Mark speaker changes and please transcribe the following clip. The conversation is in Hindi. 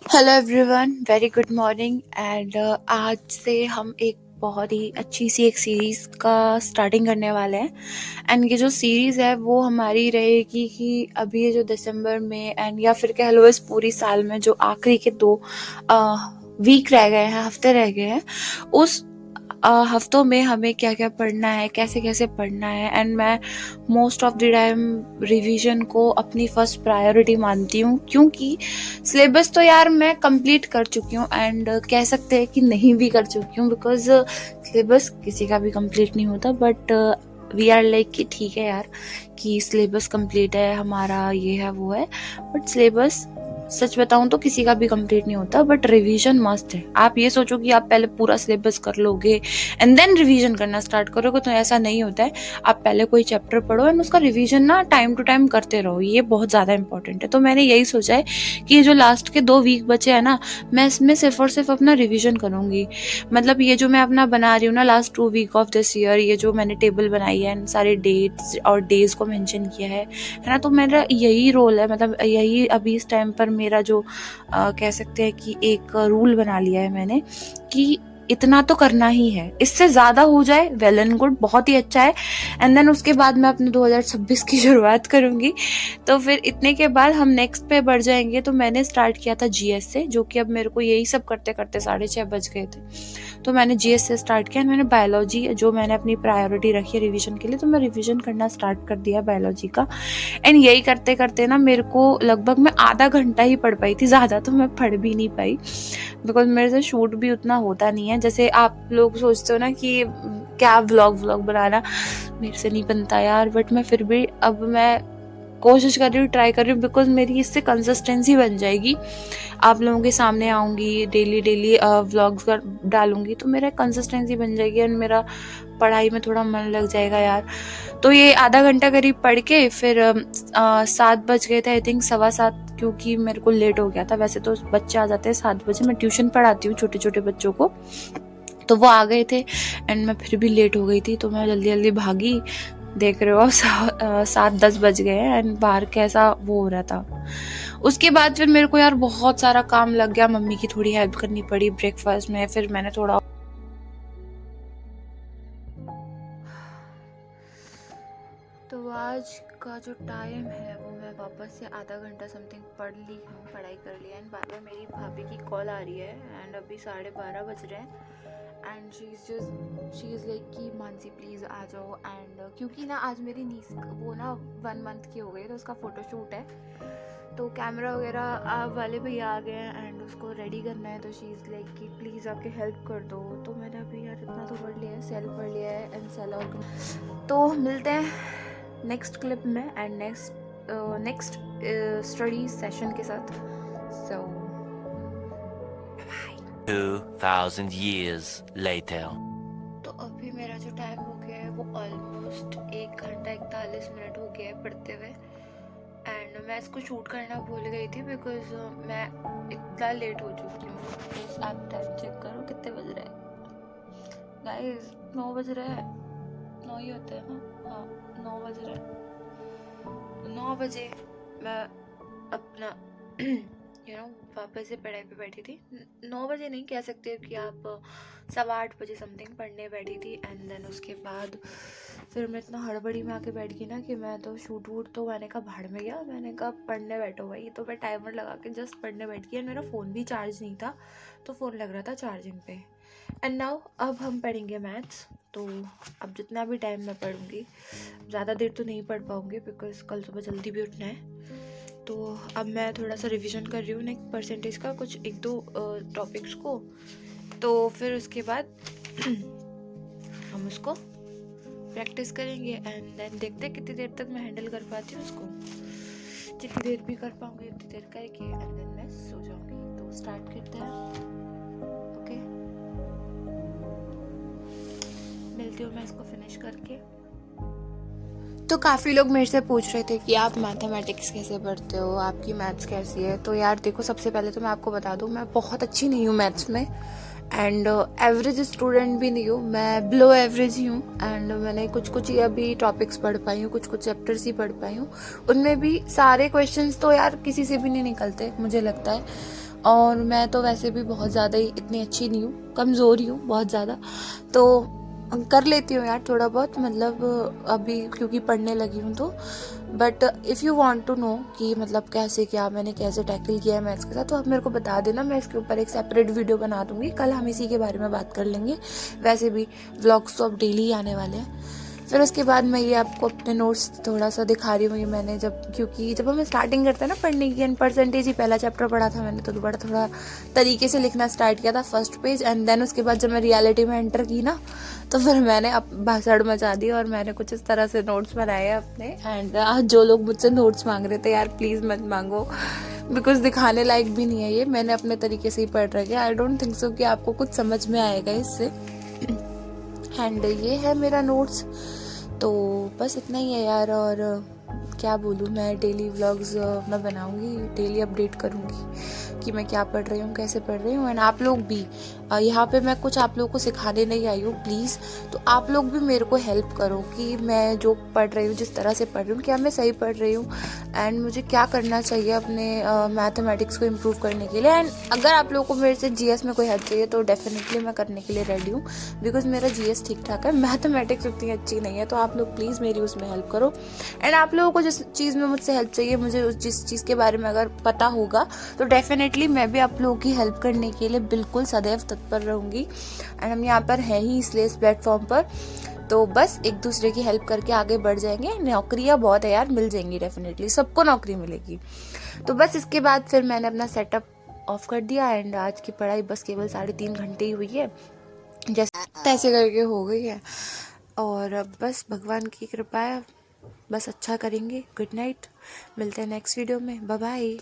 Speaker 1: Hello everyone, very good morning. And आज से हम एक बहुत ही अच्छी सी एक सीरीज़ का स्टार्टिंग करने वाले हैं। एंड ये जो सीरीज़ है वो हमारी रहेगी कि अभी ये जो दिसंबर में एंड या फिर कह लो इस पूरी साल में जो आखिरी के 2 वीक रह गए हैं, हफ्ते रह गए हैं, उस हफ्तों में हमें क्या क्या पढ़ना है, कैसे कैसे पढ़ना है। एंड मैं most of the time revision को अपनी फर्स्ट प्रायोरिटी मानती हूँ, क्योंकि सिलेबस तो यार मैं कंप्लीट कर चुकी हूँ एंड कह सकते हैं कि नहीं भी कर चुकी हूँ, बिकॉज सिलेबस किसी का भी कंप्लीट नहीं होता। बट वी आर लाइक कि ठीक है यार कि सिलेबस कंप्लीट है हमारा, ये है वो है, बट सिलेबस सच बताऊं तो किसी का भी कंप्लीट नहीं होता, बट रिवीजन मस्ट है। आप ये सोचो कि आप पहले पूरा सिलेबस कर लोगे एंड देन रिवीजन करना स्टार्ट करोगे, तो ऐसा नहीं होता है। आप पहले कोई चैप्टर पढ़ो एंड उसका रिवीजन ना टाइम टू टाइम करते रहो, ये बहुत ज़्यादा इंपॉर्टेंट है। तो मैंने यही सोचा है कि ये जो लास्ट के 2 वीक बचे हैं ना, मैं इसमें सिर्फ और सिर्फ अपना रिवीजन करूँगी। मतलब ये जो मैं अपना बना रही हूँ ना last 2 week of this year, ये जो मैंने टेबल बनाई है, सारे डेट्स और डेज को मेंशन किया है ना, तो मेरा यही रोल है। मतलब यही अभी इस टाइम पर मेरा जो कह सकते हैं कि एक रूल बना लिया है मैंने कि इतना तो करना ही है, इससे ज्यादा हो जाए वेल एंड गुड, बहुत ही अच्छा है। एंड देन उसके बाद मैं अपने 2026 की शुरुआत करूंगी, तो फिर इतने के बाद हम नेक्स्ट पे बढ़ जाएंगे। तो मैंने स्टार्ट किया था जीएस से, जो कि अब मेरे को यही सब करते करते 6:30 बज गए थे। तो मैंने जीएस से स्टार्ट किया। मैंने बायोलॉजी जो मैंने अपनी प्रायोरिटी रखी है रिवीजन के लिए, तो मैं रिवीजन करना स्टार्ट कर दिया बायोलॉजी का। एंड यही करते करते ना मेरे को लगभग मैं आधा घंटा ही पढ़ पाई थी, ज़्यादा तो मैं पढ़ भी नहीं पाई, बिकॉज मेरे से शूट भी उतना होता नहीं है। जैसे आप लोग सोचते हो ना कि क्या व्लॉग बनाना, मेरे से नहीं बनता यार। बट मैं फिर भी अब मैं कोशिश कर रही हूँ, ट्राई कर रही हूँ, बिकॉज मेरी इससे कंसिस्टेंसी बन जाएगी। आप लोगों के सामने आऊँगी, डेली व्लॉग्स कर डालूंगी, तो मेरा कंसिस्टेंसी बन जाएगी एंड मेरा पढ़ाई में थोड़ा मन लग जाएगा यार। तो ये आधा घंटा करीब पढ़ के फिर 7 बज गए थे, आई थिंक 7:15, क्योंकि मेरे को लेट हो गया था। वैसे तो बच्चे आ जाते हैं 7 बजे, मैं ट्यूशन पढ़ाती हूँ छोटे छोटे बच्चों को, तो वो आ गए थे एंड मैं फिर भी लेट हो गई थी। तो मैं जल्दी जल्दी भागी, देख रहे हो अब 7-10 बज गए हैं एंड बाहर कैसा वो हो रहा था। उसके बाद फिर मेरे को यार बहुत सारा काम लग गया, मम्मी की थोड़ी हेल्प करनी पड़ी ब्रेकफास्ट में। फिर मैंने थोड़ा तो आज का जो टाइम है वो मैं वापस से आधा घंटा समथिंग पढ़ ली हूँ, पढ़ाई कर ली। एंड बार बार मेरी भाभी की कॉल आ रही है एंड अभी 12:30 बज रहे हैं एंड शी इज़ लाइक कि मानसी प्लीज़ आ जाओ। एंड क्योंकि ना आज मेरी नीस वो ना 1 मंथ की हो गई, तो उसका फ़ोटोशूट है, तो कैमरा वगैरह वाले भैया आ गए हैं एंड उसको रेडी करना है। तो शी इज़ लाइक कि प्लीज़ आके हेल्प कर दो। तो मैंने अभी यार इतना तो पढ़ लिया है, सेल पढ़ लिया है एंड सेल और। तो मिलते हैं नेक्स्ट क्लिप में एंड नेक्स्ट स्टडी सेशन के साथ। सो
Speaker 2: 2000 years later.
Speaker 1: तो अभी मेरा जो टाइम हो गया है वो ऑलमोस्ट 1 घंटा 41 मिनट हो गया है पढ़ते हुए। एंड मैं इसको शूट करना भूल गई थी, बिकॉज मैं इतना लेट हो चुकी हूँ। आप टाइम चेक करो कितने बज रहे हैं गाइस, 9 बज रहे हैं, 9 ही होते हैं ना, हाँ 9 बज रहे हैं। 9 बजे मैं अपना वापस से पढ़ाई पे बैठी थी। 9 बजे नहीं कह सकते कि आप 8:15 बजे समथिंग पढ़ने बैठी थी। एंड देन उसके बाद फिर मैं इतना हड़बड़ी में आके बैठ गई ना कि मैं तो शूट वूट तो मैंने कहा भाड़ में गया, मैंने कहा पढ़ने बैठो भाई। तो मैं टाइमर लगा के जस्ट पढ़ने बैठ गई एंड मेरा फ़ोन भी चार्ज नहीं था, तो फ़ोन लग रहा था चार्जिंग पे। एंड नाउ अब हम पढ़ेंगे मैथ्स। तो अब जितना भी टाइम मैं पढ़ूँगी, ज़्यादा देर तो नहीं पढ़ पाऊँगी बिकॉज कल सुबह जल्दी भी उठना है। तो अब मैं थोड़ा सा रिवीजन कर रही हूँ नेक्स्ट परसेंटेज का, कुछ 1-2 टॉपिक्स को। तो फिर उसके बाद हम उसको प्रैक्टिस करेंगे एंड देन देखते हैं कितनी देर तक मैं हैंडल कर पाती हूँ उसको। जितनी देर भी कर पाऊँगी उतनी देर करके एंड देन मैं सो जाऊँगी। तो स्टार्ट करते हैं, ओके। मिलती हूँ मैं इसको फिनिश करके। तो काफ़ी लोग मेरे से पूछ रहे थे कि आप मैथमेटिक्स कैसे पढ़ते हो, आपकी मैथ्स कैसी है। तो यार देखो, सबसे पहले तो मैं आपको बता दूँ, मैं बहुत अच्छी नहीं हूँ मैथ्स में एंड एवरेज स्टूडेंट भी नहीं हूँ, मैं बिलो एवरेज ही हूँ। एंड मैंने कुछ ही अभी टॉपिक्स पढ़ पाई हूँ, कुछ चैप्टर्स ही पढ़ पाई हूँ। उनमें भी सारे क्वेश्चंस तो यार किसी से भी नहीं निकलते मुझे लगता है। और मैं तो वैसे भी बहुत ज़्यादा ही इतनी अच्छी नहीं हूँ, कमज़ोर ही हूँ बहुत ज़्यादा, तो कर लेती हूँ यार थोड़ा बहुत, मतलब अभी क्योंकि पढ़ने लगी हूँ तो। But if you want to know कि मतलब कैसे क्या मैंने कैसे टैकल किया है मैथ्स के साथ, तो आप मेरे को बता देना, मैं इसके ऊपर एक सेपरेट वीडियो बना दूँगी। कल हम इसी के बारे में बात कर लेंगे। वैसे भी व्लॉग्स तो अब डेली आने वाले हैं। फिर उसके बाद मैं ये आपको अपने नोट्स थोड़ा सा दिखा रही हूँ। ये मैंने क्योंकि जब हमें स्टार्टिंग करते हैं ना पढ़ने की, एंड परसेंटेज ही पहला चैप्टर पढ़ा था मैंने, तो दोबारा थोड़ा तरीके से लिखना स्टार्ट किया था फर्स्ट पेज, एंड देन उसके बाद जब मैं रियलिटी में एंटर की ना, तो फिर मैंने अब भाषण मचा दी और मैंने कुछ इस तरह से नोट्स बनाए अपने। एंड आज जो लोग मुझसे नोट्स मांग रहे थे, यार प्लीज़ मत मांगो, बिकॉज दिखाने लायक भी नहीं है ये, मैंने अपने तरीके से ही पढ़ रखा है। आई डोंट थिंक सो कि आपको कुछ समझ में आएगा इससे। एंड ये है मेरा नोट्स, तो बस इतना ही है यार। और क्या बोलूँ, मैं डेली व्लॉग्स मैं बनाऊँगी, डेली अपडेट करूँगी कि मैं क्या पढ़ रही हूँ, कैसे पढ़ रही हूँ। एंड आप लोग भी, यहाँ पे मैं कुछ आप लोगों को सिखाने नहीं आई हूँ प्लीज़, तो आप लोग भी मेरे को हेल्प करो कि मैं जो पढ़ रही हूँ, जिस तरह से पढ़ रही हूँ, क्या मैं सही पढ़ रही हूँ, एंड मुझे क्या करना चाहिए अपने मैथमेटिक्स को इम्प्रूव करने के लिए। एंड अगर आप लोगों को मेरे से जीएस में कोई हेल्प चाहिए तो डेफिनेटली मैं करने के लिए रेडी हूँ, बिकॉज मेरा जीएस ठीक ठाक है, मैथमेटिक्स उतनी अच्छी नहीं है, तो आप लोग प्लीज़ मेरी उसमें हेल्प करो। एंड आप लोगों को जिस चीज़ में मुझसे हेल्प चाहिए, मुझे जिस चीज़ के बारे में अगर पता होगा, तो डेफिनेटली मैं भी आप लोगों की हेल्प करने के लिए बिल्कुल सदैव तत्पर रहूँगी। एंड हम यहाँ पर हैं ही इसलिए इस प्लेटफॉर्म पर, तो बस एक दूसरे की हेल्प करके आगे बढ़ जाएंगे। नौकरियाँ बहुत है यार, मिल जाएंगी, डेफिनेटली सबको नौकरी मिलेगी। तो बस इसके बाद फिर मैंने अपना सेटअप ऑफ कर दिया, एंड आज की पढ़ाई बस केवल 3.5 घंटे ही हुई है, जैसे तैसे करके हो गई है। और अब बस भगवान की कृपा है, बस अच्छा करेंगे। गुड नाइट, मिलते हैं नेक्स्ट वीडियो में, बाय बाय।